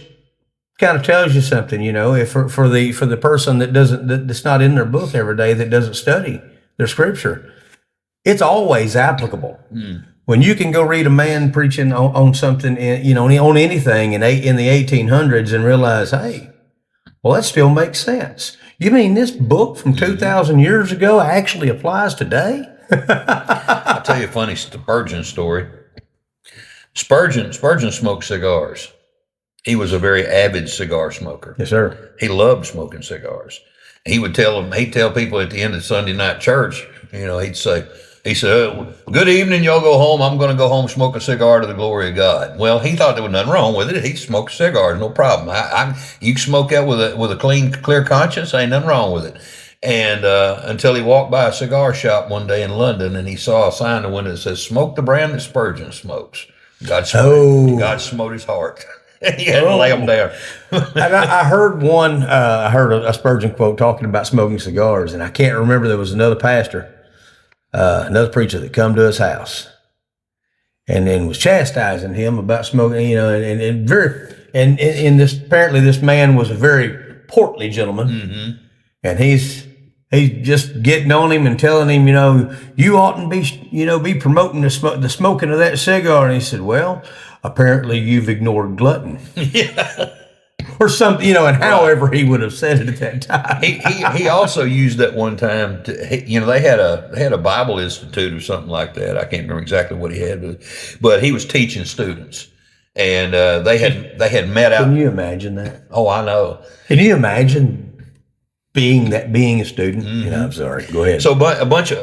kind of tells you something, if for the person that's not in their book every day, that doesn't study their scripture. It's always applicable. When you can go read a man preaching on something, on anything in the 1800s and realize, hey, well, that still makes sense. You mean this book from 2,000 years ago actually applies today? I'll tell you a funny Spurgeon story. Spurgeon smoked cigars. He was a very avid cigar smoker. Yes, sir. He loved smoking cigars. He'd tell people at the end of Sunday night church, he said, good evening, y'all go home. I'm going to go home, smoke a cigar to the glory of God. Well, he thought there was nothing wrong with it. He smoked cigars, no problem. You can smoke that with a clear conscience. Ain't nothing wrong with it. And until he walked by a cigar shop one day in London and he saw a sign in the window that says, "Smoke the brand that Spurgeon smokes." God smote his heart. He had to lay them down. And I heard a Spurgeon quote talking about smoking cigars, and I can't remember. There was another pastor, another preacher that come to his house and then was chastising him about smoking, and apparently this man was a very portly gentleman. Mm-hmm. And he's just getting on him and telling him, you oughtn't be promoting the smoking of that cigar. And he said, well, apparently you've ignored glutton. Yeah. Or something, and however he would have said it at that time. He also used that one time to, they had a Bible Institute or something like that. I can't remember exactly what he had, but he was teaching students. And they had met out. Can you imagine that? Oh, I know. Can you imagine being a student? Mm-hmm. I'm sorry. Go ahead. So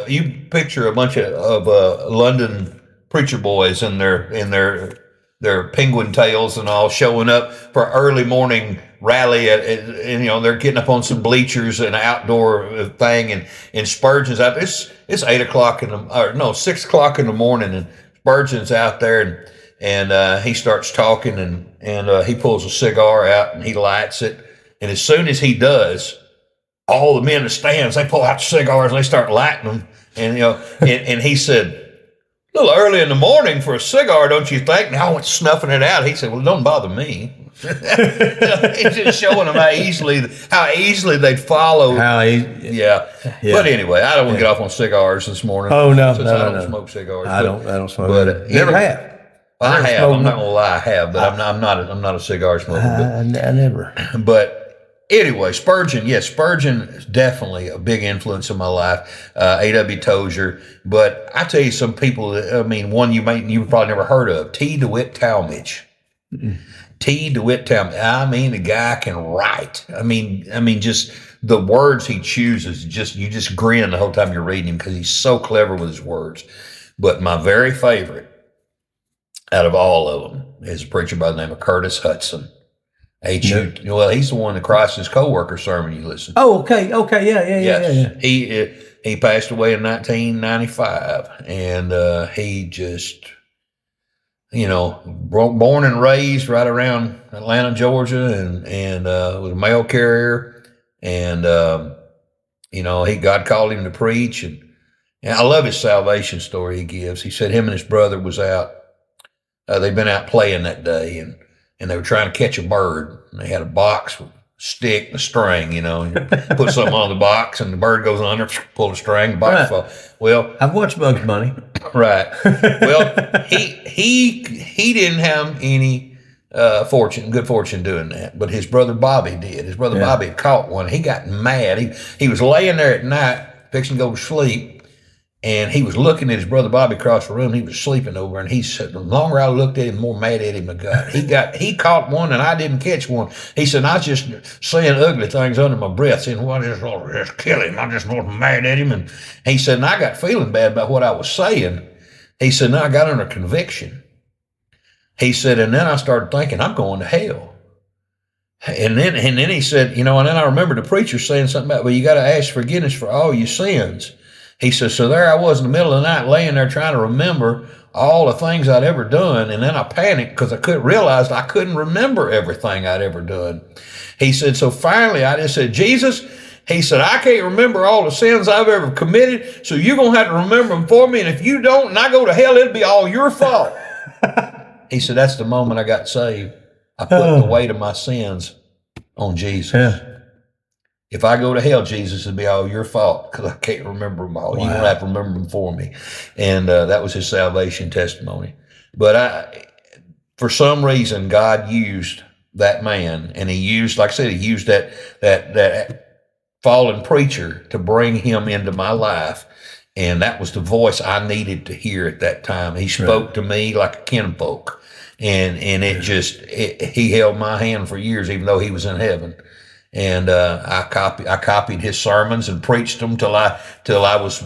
you picture a bunch of London preacher boys in their penguin tails and all showing up for an early morning rally and they're getting up on some bleachers and outdoor thing and Spurgeon's out there. It's 6 o'clock in the morning and Spurgeon's out there and he starts talking and he pulls a cigar out and he lights it, and as soon as he does, all the men in the stands, they pull out the cigars and they start lighting them. And, and he said, a little early in the morning for a cigar, don't you think? And I went snuffing it out. He said, well, it don't bother me. He's just showing them how easily they'd follow. Yeah. But anyway, I don't want to get off on cigars this morning. Oh, no. Since I don't smoke cigars. I don't smoke. But never have. I have. I'm not going to lie, I have, but I'm not a cigar smoker. I never. But anyway, Spurgeon is definitely a big influence in my life. A.W. Tozier, but I tell you some people one you probably never heard of, T. DeWitt Talmage. Mm-hmm. T. DeWitt Talmage. The guy can write. Just the words he chooses, you just grin the whole time you're reading him because he's so clever with his words. But my very favorite out of all of them is a preacher by the name of Curtis Hudson. Well, he's the one that Christ's co-worker sermon you listen to. Oh, okay, yeah. He passed away in 1995, and he just, born and raised right around Atlanta, Georgia, and was a mail carrier, and God called him to preach, and I love his salvation story he gives. He said him and his brother was out. They'd been out playing that day, and they were trying to catch a bird. And they had a box with a stick and a string, you put something on the box and the bird goes under, pull the string, the box falls. Well, I've watched Bugs Bunny. Right. Well, he didn't have any good fortune doing that, but his brother Bobby did. His brother Bobby had caught one. He got mad. He was laying there at night, fixing to go to sleep, and he was looking at his brother Bobby across the room. He was sleeping over, and he said, the longer I looked at him, the more mad at him I got. He caught one, and I didn't catch one. He said, I was just saying ugly things under my breath, saying, well, just kill him. I just wasn't mad at him. And he said, and I got feeling bad about what I was saying. He said, and I got under conviction. He said, and then I started thinking, I'm going to hell. And then he said, and then I remember the preacher saying something about, well, you got to ask forgiveness for all your sins. He says, so there I was in the middle of the night laying there trying to remember all the things I'd ever done. And then I panicked because I realized I couldn't remember everything I'd ever done. He said, so finally I just said, Jesus, he said, I can't remember all the sins I've ever committed. So you're going to have to remember them for me. And if you don't and I go to hell, it'll be all your fault. He said, that's the moment I got saved. I put the weight of my sins on Jesus. Yeah. If I go to hell, Jesus, it'll be all your fault because I can't remember them all. Wow. You're going to have to remember them for me. And that was his salvation testimony. But for some reason, God used that man, and he used, like I said, he used that fallen preacher to bring him into my life. And that was the voice I needed to hear at that time. He spoke to me like a kinfolk. And he held my hand for years, even though he was in heaven. And I copied his sermons and preached them till I was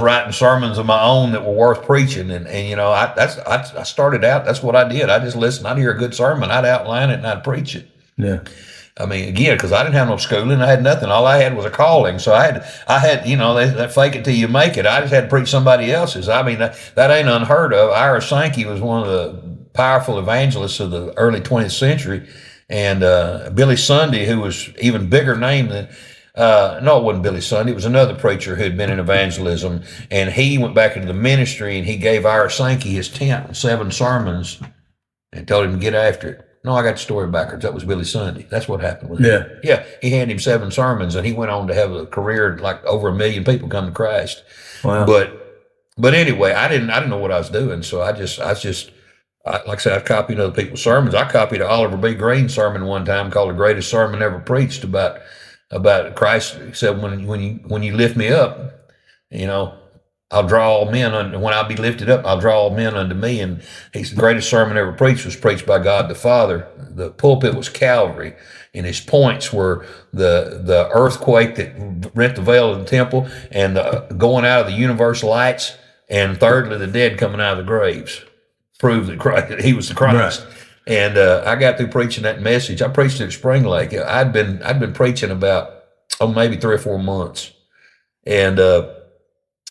writing sermons of my own that were worth preaching. And I started out. That's what I did. I just listened. I'd hear a good sermon, I'd outline it, and I'd preach it. Yeah. I mean, again, because I didn't have no schooling, I had nothing. All I had was a calling. So I had, that fake it till you make it. I just had to preach somebody else's. I mean, that ain't unheard of. Ira Sankey was one of the powerful evangelists of the early 20th century, and Billy Sunday, who was even bigger name than. No, it wasn't Billy Sunday. It was another preacher who had been in evangelism, and he went back into the ministry, and he gave Ira Sankey his tent and 7 sermons, and told him to get after it. No, I got the story backwards. That was Billy Sunday. That's what happened with him. Yeah. He handed him 7 sermons, and he went on to have a career like over 1 million people come to Christ. Wow. But anyway, I didn't know what I was doing, so I just like I said, I copied other people's sermons. I copied an Oliver B. Green sermon one time called "The Greatest Sermon Ever Preached" about Christ. He said, "When you lift me up, I'll draw all men. When I be lifted up, I'll draw all men unto me." And he said, "The greatest sermon ever preached was preached by God the Father. The pulpit was Calvary, and his points were the earthquake that rent the veil of the temple, and the going out of the universe lights, and thirdly, the dead coming out of the graves, proved that he was the Christ." Right. And I got through preaching that message. I preached it at Spring Lake. I'd been preaching about maybe 3 or 4 months, and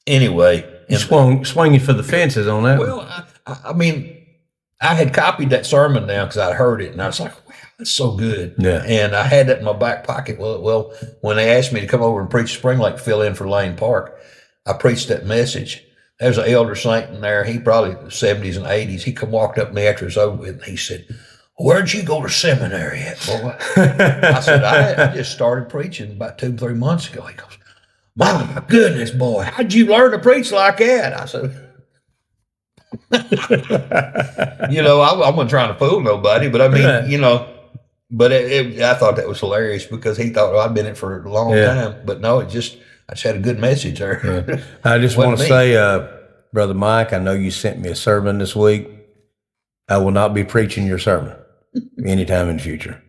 anyway, swung you for the fences on that. Well, I mean, I had copied that sermon now because I'd heard it, and I was like, "Wow, that's so good." Yeah. And I had that in my back pocket. Well, when they asked me to come over and preach Spring Lake, fill in for Lane Park, I preached that message. There was an elder saint in there. He probably in the 70s and 80s. He walked up to me after it was over with, and he said, "Where'd you go to seminary at, boy?" I said, I just started preaching about 2 or 3 months ago. He goes, "My goodness, boy, how'd you learn to preach like that?" I said, I wasn't trying to fool nobody, but I mean, but I thought that was hilarious because he thought I'd been in it for a long time. But no, I just had a good message there. Yeah. I just want to say, Brother Mike, I know you sent me a sermon this week. I will not be preaching your sermon anytime in the future.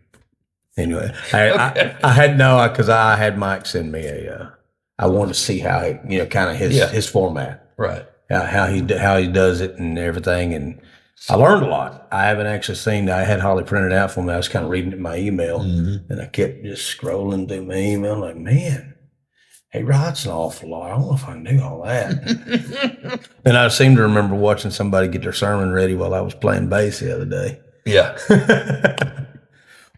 Anyway, I had Mike send me I want to see how kind of his format, right? How he does it and everything, and I learned a lot. I haven't actually seen. I had Holly printed out for me. I was kind of reading it in my email, and I kept just scrolling through my email, like, man, he writes an awful lot. I don't know if I knew all that. And I seem to remember watching somebody get their sermon ready while I was playing bass the other day. Yeah.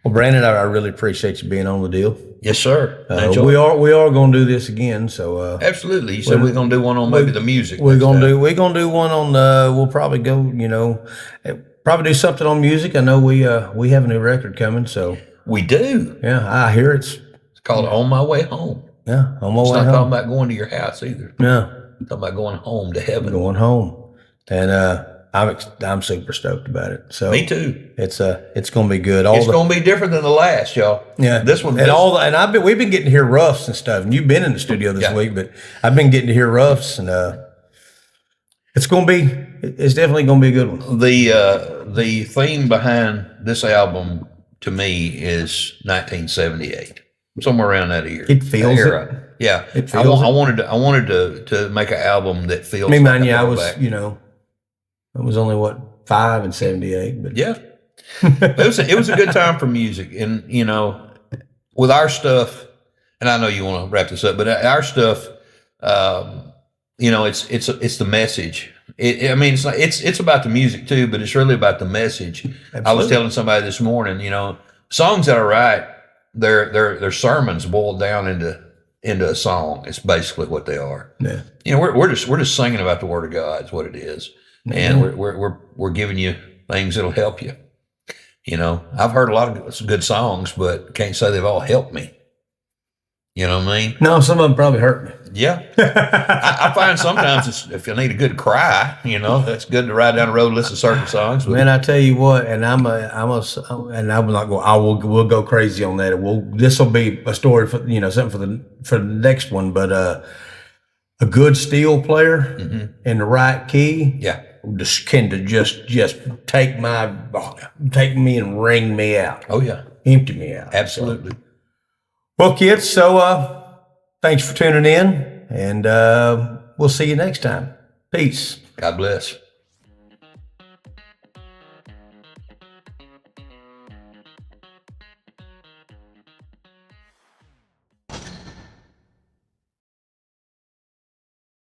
Well, Brandon, I really appreciate you being on the deal. Yes, sir. We are going to do this again. So absolutely. You said we're going to do one on maybe the music. We're going to do one on. We'll probably go. Probably do something on music. I know we have a new record coming. So we do. Yeah, I hear it's called "On My Way Home." Yeah, on my way home. It's not talking about going to your house either. No, it's talking about going home to heaven. Going home, and I'm super stoked about it. So me too. It's going to be good. It's going to be different than the last, y'all. Yeah, this one and we've been getting to hear roughs and stuff. And you've been in the studio this week, but I've been getting to hear roughs, and it's definitely going to be a good one. The theme behind this album to me is 1978. Somewhere around that year. It feels era. It. Yeah. It feels I wanted to make an album that feels like I was, I was only 5 in 78, but yeah. it was a good time for music. And with our stuff, and I know you want to wrap this up, but our stuff, it's the message. It's about the music too, but it's really about the message. Absolutely. I was telling somebody this morning, songs that I write, they're sermons boiled down into a song. It's basically what they are. Yeah. We're just singing about the Word of God is what it is, and we're giving you things that'll help you. I've heard a lot of good songs, but can't say they've all helped me. You know what I mean? No, some of them probably hurt me. Yeah. I find sometimes if you need a good cry, that's good to ride down the road and listen to certain songs. Man, I tell you what, and I'm not going. We'll go crazy on that. This will be a story for something for the next one. But a good steel player in the right key, Yeah. just take me and wring me out, Oh, yeah. empty me out. Absolutely. So, well, kids, so thanks for tuning in, and we'll see you next time. Peace. God bless.